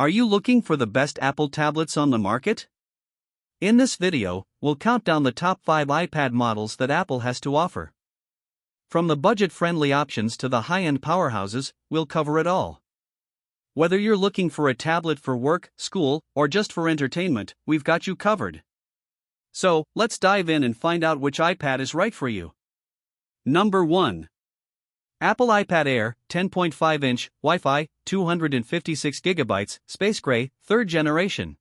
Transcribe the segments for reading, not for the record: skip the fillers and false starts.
Are you looking for the best Apple tablets on the market? In this video, we'll count down the top 5 iPad models that Apple has to offer. From the budget-friendly options to the high-end powerhouses, we'll cover it all. Whether you're looking for a tablet for work, school, or just for entertainment, we've got you covered. So, let's dive in and find out which iPad is right for you. Number 1. Apple iPad Air, 10.5-inch, Wi-Fi, 256GB, Space Gray, 3rd generation.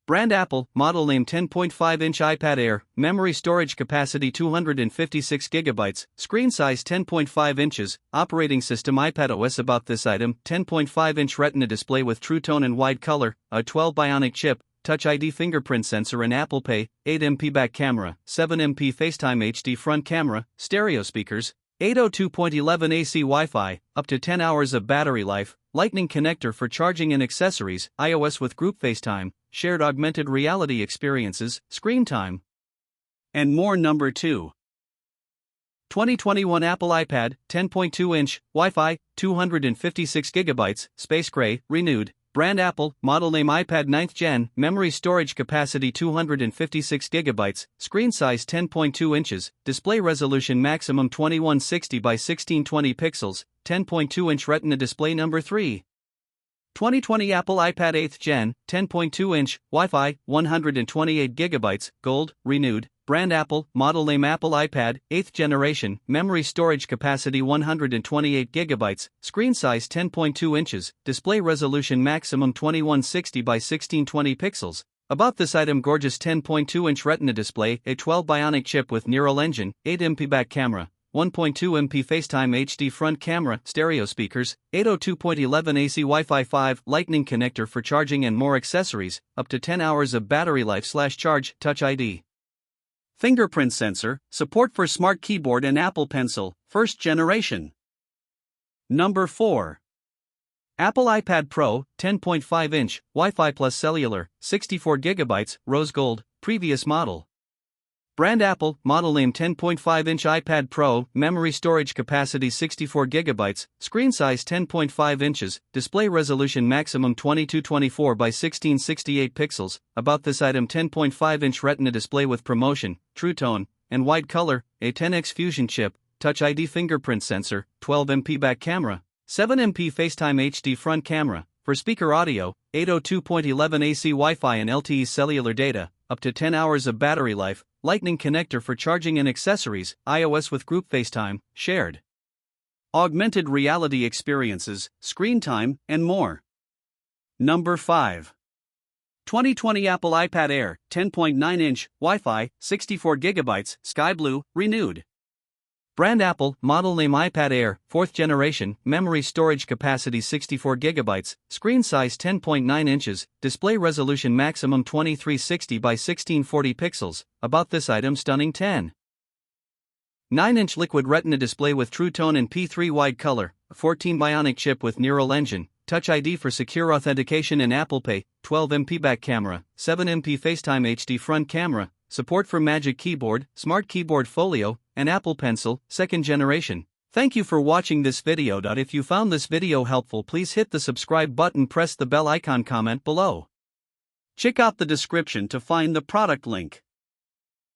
Brand Apple, model name 10.5-inch iPad Air, memory storage capacity 256GB, screen size 10.5 inches, operating system iPadOS. About this item, 10.5-inch Retina display with True Tone and wide color, a 12 Bionic chip, Touch ID fingerprint sensor and Apple Pay, 8MP back camera, 7MP FaceTime HD front camera, stereo speakers, 802.11 AC Wi-Fi, up to 10 hours of battery life, Lightning connector for charging and accessories, iOS with group FaceTime, shared augmented reality experiences, screen time, and more. Number 2. 2021 Apple iPad, 10.2-inch, Wi-Fi, 256GB, Space Gray, renewed. Brand Apple, model name iPad 9th Gen, memory storage capacity 256GB, screen size 10.2 inches, display resolution maximum 2160 by 1620 pixels, 10.2-inch Retina display. Number 3. 2020 Apple iPad 8th Gen, 10.2-inch, Wi-Fi, 128GB, gold, renewed. Brand Apple, model name Apple iPad, 8th generation, memory storage capacity 128GB, screen size 10.2 inches, display resolution maximum 2160 by 1620 pixels. About this item, gorgeous 10.2-inch Retina display, a 12 Bionic chip with Neural Engine, 8MP back camera, 1.2MP FaceTime HD front camera, stereo speakers, 802.11 AC Wi-Fi 5, Lightning connector for charging and more accessories, up to 10 hours of battery life/charge, Touch ID fingerprint sensor, support for Smart Keyboard and Apple Pencil, 1st generation. Number 4. Apple iPad Pro, 10.5-inch, Wi-Fi plus cellular, 64GB, rose gold, previous model. Brand Apple, model name 10.5-inch iPad Pro, memory storage capacity 64GB, screen size 10.5 inches, display resolution maximum 2224 by 1668 pixels. About this item, 10.5-inch Retina display with promotion, True Tone, and wide color, a 10x Fusion chip, Touch ID fingerprint sensor, 12MP back camera, 7MP FaceTime HD front camera, for speaker audio, 802.11 AC Wi-Fi and LTE cellular data, up to 10 hours of battery life, Lightning connector for charging and accessories, iOS with group FaceTime, shared augmented reality experiences, screen time, and more. Number 5. 2020 Apple iPad Air, 10.9-inch, Wi-Fi, 64GB, sky blue, renewed. Brand Apple, model name iPad Air, 4th generation, memory storage capacity 64GB, screen size 10.9 inches, display resolution maximum 2360 by 1640 pixels. About this item, stunning 10.9-inch liquid Retina display with True Tone and P3 wide color, a 14 Bionic chip with Neural Engine, Touch ID for secure authentication and Apple Pay, 12MP back camera, 7MP FaceTime HD front camera, support for Magic Keyboard, Smart Keyboard Folio, and Apple Pencil, 2nd generation. Thank you for watching this video. If you found this video helpful, please hit the subscribe button, press the bell icon, comment below. Check out the description to find the product link.